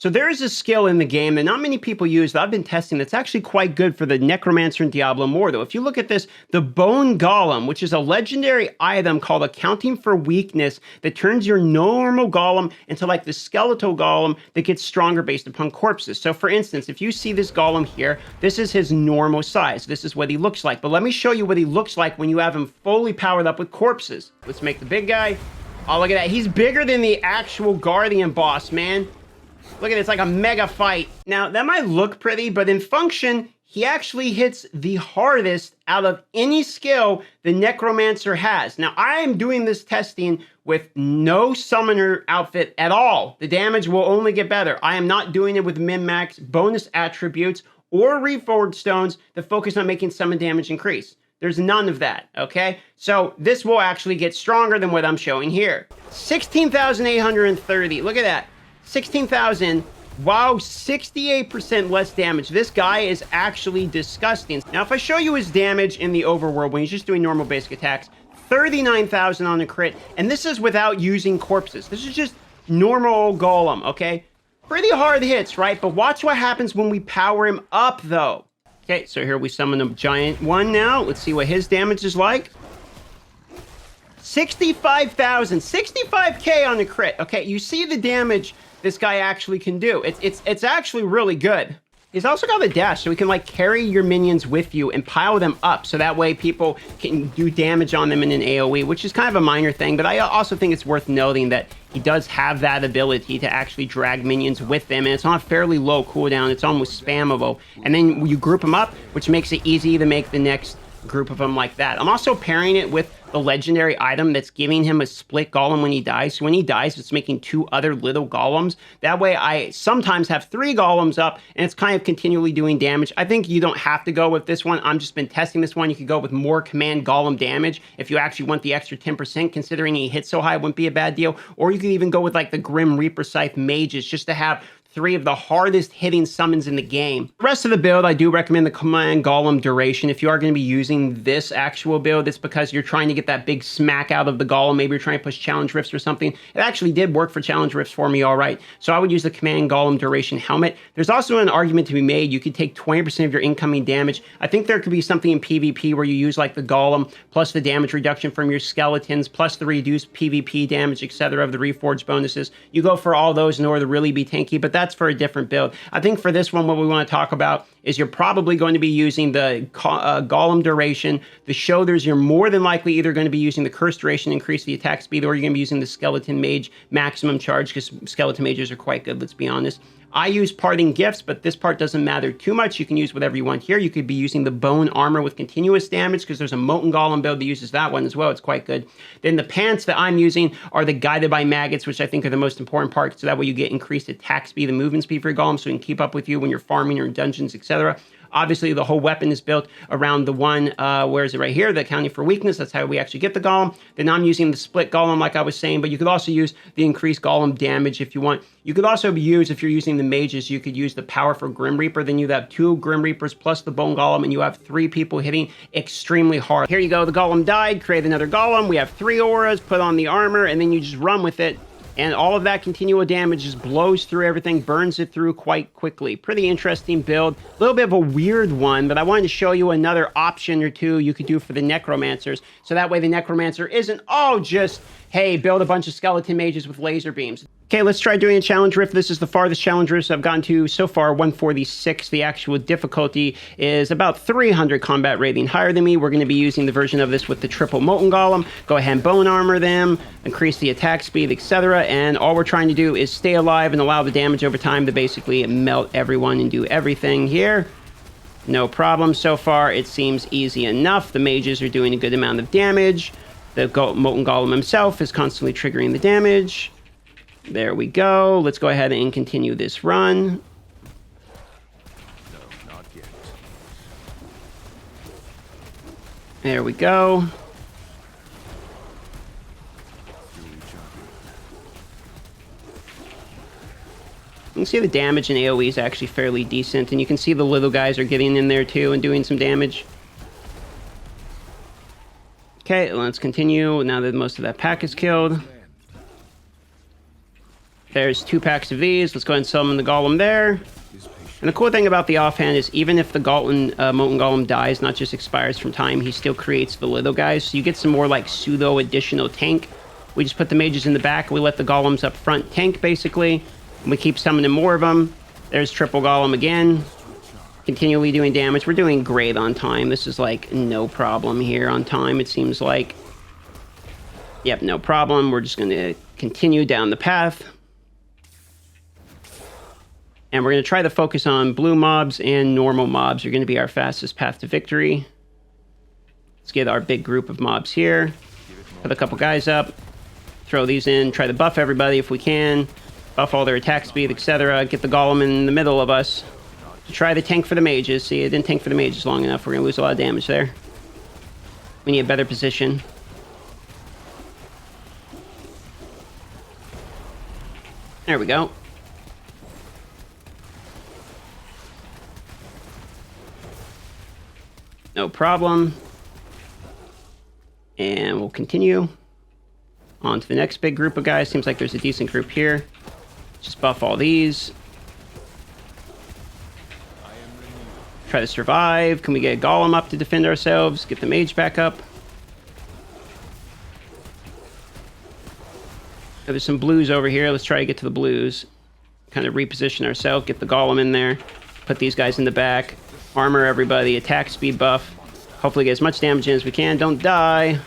So there is a skill in the game that not many people use that I've been testing that's actually quite good for the Necromancer and Diablo Immortal. If you look at this, the Bone Golem, which is a legendary item called Accounting for Weakness that turns your normal golem into like the skeletal golem that gets stronger based upon corpses. So for instance, if you see this golem here, this is his normal size. This is what he looks like. But let me show you what he looks like when you have him fully powered up with corpses. Let's make the big guy. Oh, look at that. He's bigger than the actual Guardian boss, man. Look at this, like a mega fight. Now, that might look pretty, but in function, he actually hits the hardest out of any skill the Necromancer has. Now, I am doing this testing with no summoner outfit at all. The damage will only get better. I am not doing it with min-max, bonus attributes, or reforged stones that focus on making summon damage increase. There's none of that, okay? So this will actually get stronger than what I'm showing here. 16,830, look at that. 16,000, wow, 68% less damage. This guy is actually disgusting. Now, if I show you his damage in the overworld, when he's just doing normal basic attacks, 39,000 on the crit, and this is without using corpses. This is just normal golem, okay? Pretty hard hits, right? But watch what happens when we power him up, though. Okay, so here we summon a giant one now. Let's see what his damage is like. 65,000, 65k on the crit. Okay, you see the damage this guy actually can do. It's actually really good. He's also got the dash, so he can like carry your minions with you and pile them up, so that way people can do damage on them in an AoE, which is kind of a minor thing, but I also think it's worth noting that he does have that ability to actually drag minions with them, and it's on a fairly low cooldown. It's almost spammable, and then you group them up, which makes it easy to make the next group of them like that. I'm also pairing it with the legendary item that's giving him a split golem when he dies. So when he dies, it's making 2 other little golems. That way I sometimes have 3 golems up, and it's kind of continually doing damage. I think you don't have to go with this one. I've just been testing this one. You could go with more command golem damage if you actually want the extra 10%, considering he hits so high, it wouldn't be a bad deal. Or you could even go with like the Grim Reaper Scythe mages just to have 3 of the hardest hitting summons in the game. The rest of the build, I do recommend the command golem duration. If you are going to be using this actual build, it's because you're trying to get that big smack out of the golem. Maybe you're trying to push challenge rifts or something. It actually did work for challenge rifts for me all right. So I would use the command golem duration helmet. There's also an argument to be made. You could take 20% of your incoming damage. I think there could be something in PvP where you use like the golem plus the damage reduction from your skeletons plus the reduced PvP damage, etc. of the reforged bonuses. You go for all those in order to really be tanky, but that's for a different build. I think for this one, what we want to talk about is you're probably going to be using the golem duration. The shoulders, you're more than likely either going to be using the curse duration, increase the attack speed, or you're going to be using the skeleton mage maximum charge, because skeleton mages are quite good, let's be honest. I use parting gifts, but this part doesn't matter too much. You can use whatever you want here. You could be using the bone armor with continuous damage, because there's a molten golem build that uses that one as well. It's quite good. Then the pants that I'm using are the guided by maggots, which I think are the most important part, so that way you get increased attack speed and movement speed for your golem, so it can keep up with you when you're farming or in dungeons, etc. Obviously, the whole weapon is built around the one, where is it right here, the accounting for weakness. That's how we actually get the golem. Then I'm using the split golem, like I was saying, but you could also use the increased golem damage if you want. You could also use, if you're using the mages, you could use the power for Grim Reaper. Then you have 2 Grim Reapers plus the bone golem, and you have 3 people hitting extremely hard. Here you go, the golem died, create another golem. We have 3 auras, put on the armor, and then you just run with it. And all of that continual damage just blows through everything, burns it through quite quickly. Pretty interesting build. A little bit of a weird one, but I wanted to show you another option or two you could do for the Necromancers. So that way the Necromancer isn't all just, hey, build a bunch of skeleton mages with laser beams. Okay, let's try doing a challenge rift. This is the farthest challenge rift I've gotten to so far, 146. The actual difficulty is about 300 combat rating higher than me. We're going to be using the version of this with the triple molten golem. Go ahead and bone armor them, increase the attack speed, etc. And all we're trying to do is stay alive and allow the damage over time to basically melt everyone and do everything here. No problem so far. It seems easy enough. The mages are doing a good amount of damage. The molten golem himself is constantly triggering the damage. There we go. Let's go ahead and continue this run. No, not yet. There we go. You can see the damage in AoE is actually fairly decent, and you can see the little guys are getting in there too and doing some damage. Okay, let's continue now that most of that pack is killed. There's 2 packs of these. Let's go ahead and summon the golem there. And the cool thing about the offhand is even if the molten golem dies, not just expires from time, he still creates the little guys. So you get some more like pseudo additional tank. We just put the mages in the back. We let the golems up front tank basically. And we keep summoning more of them. There's triple golem again. Continually doing damage. We're doing great on time. This is like no problem here on time, it seems like. Yep, no problem. We're just going to continue down the path. And we're going to try to focus on blue mobs and normal mobs. Are going to be our fastest path to victory. Let's get our big group of mobs here. Put a couple guys up. Throw these in. Try to buff everybody if we can. Buff all their attack speed, etc. Get the golem in the middle of us. Try the tank for the mages. See, it didn't tank for the mages long enough. We're going to lose a lot of damage there. We need a better position. There we go. No problem. And we'll continue on to the next big group of guys. Seems like there's a decent group here. Just buff all these. Try to survive. Can we get a golem up to defend ourselves? Get the mage back up. There's some blues over here. Let's try to get to the blues. Kind of reposition ourselves. Get the golem in there. Put these guys in the back. Armor everybody. Attack speed buff. Hopefully get as much damage in as we can. Don't die.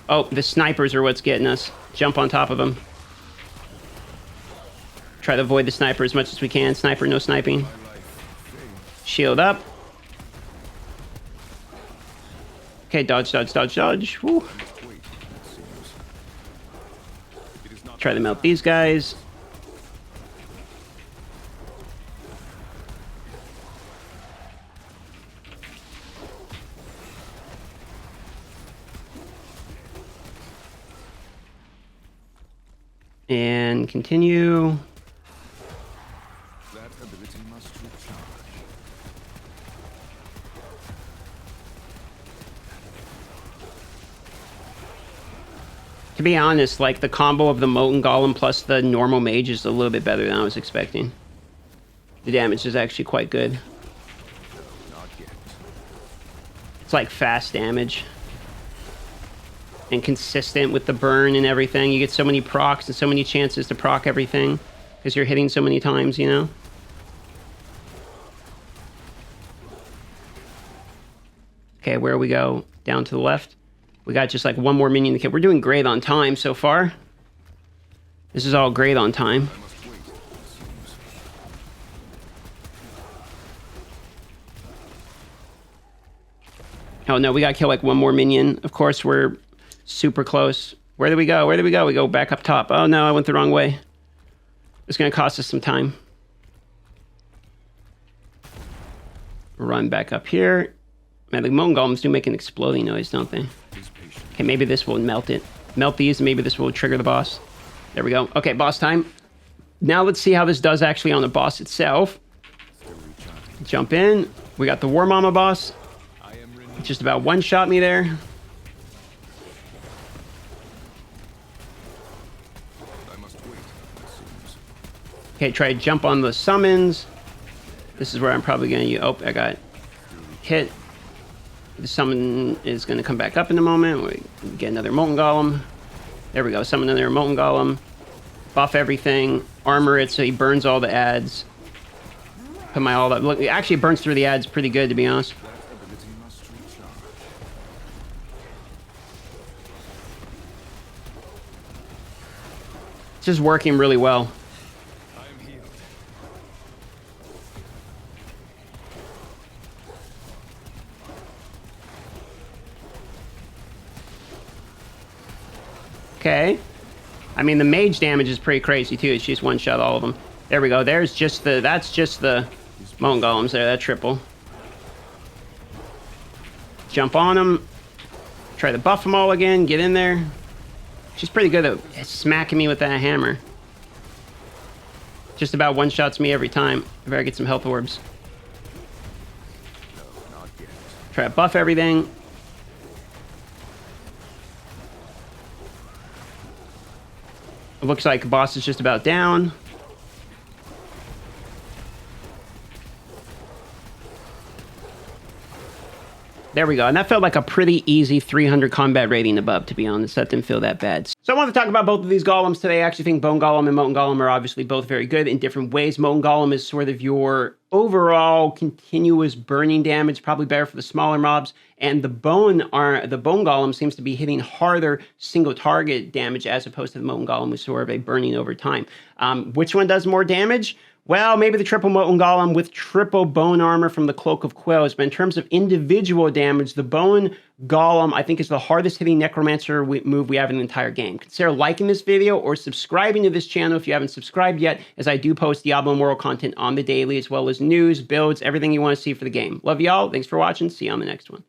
Oh, the snipers are what's getting us. Jump on top of them. Try to avoid the sniper as much as we can. Sniper, no sniping. Shield up. Okay, dodge, dodge, dodge, dodge. Woo. Try to melt these guys. And continue. That ability must recharge. To be honest, like the combo of the molten golem plus the normal mage is a little bit better than I was expecting. The damage is actually quite good. No, not yet. It's like fast damage. And consistent with the burn and everything. You get so many procs and so many chances to proc everything. Because you're hitting so many times, you know? Okay, where we go? Down to the left. We got just like one more minion to kill. We're doing great on time so far. This is all great on time. I must wait, it seems. Oh no, we gotta kill like one more minion. Of course, we're super close. Where do we go? Where do we go? We go back up top. Oh no, I went the wrong way. It's gonna cost us some time. Run back up here. Man, the molten golems do make an exploding noise, don't they? Okay, maybe this will melt it. Melt these, and maybe this will trigger the boss. There we go. Okay, boss time. Now let's see how this does actually on the boss itself. Jump in. We got the War Mama boss. Just about one-shot me there. I must wait, it seems. Okay, try to jump on the summons. This is where I'm probably going to... Oh, I got hit. The summon is going to come back up in a moment. We get another molten golem. There we go. Summon another molten golem. Buff everything. Armor it so he burns all the ads. Put my all that. Look, it actually burns through the ads pretty good, to be honest. That ability must recharge. It's just working really well. I am healed. Okay. I mean, the mage damage is pretty crazy, too. It's just one-shot all of them. There we go. There's just the... That's just the molten golems there. That triple. Jump on them. Try to buff them all again. Get in there. She's pretty good at smacking me with that hammer. Just about one-shots me every time. I better get some health orbs. No, not yet. Try to buff everything. Looks like boss is just about down. There we go. And that felt like a pretty easy 300 combat rating above, to be honest. That didn't feel that bad. So I want to talk about both of these golems today. I actually think Bone Golem and Molten Golem are obviously both very good in different ways. Molten Golem is sort of your overall continuous burning damage, probably better for the smaller mobs. And the Bone Golem seems to be hitting harder single target damage as opposed to the Molten Golem, who's sort of a burning over time. Which one does more damage? Well, maybe the triple Molten Golem with triple bone armor from the Cloak of Quills, but in terms of individual damage, the Bone Golem, I think, is the hardest hitting Necromancer move we have in the entire game. Consider liking this video or subscribing to this channel if you haven't subscribed yet, as I do post Diablo Immortal content on the daily, as well as news, builds, everything you want to see for the game. Love y'all. Thanks for watching. See you on the next one.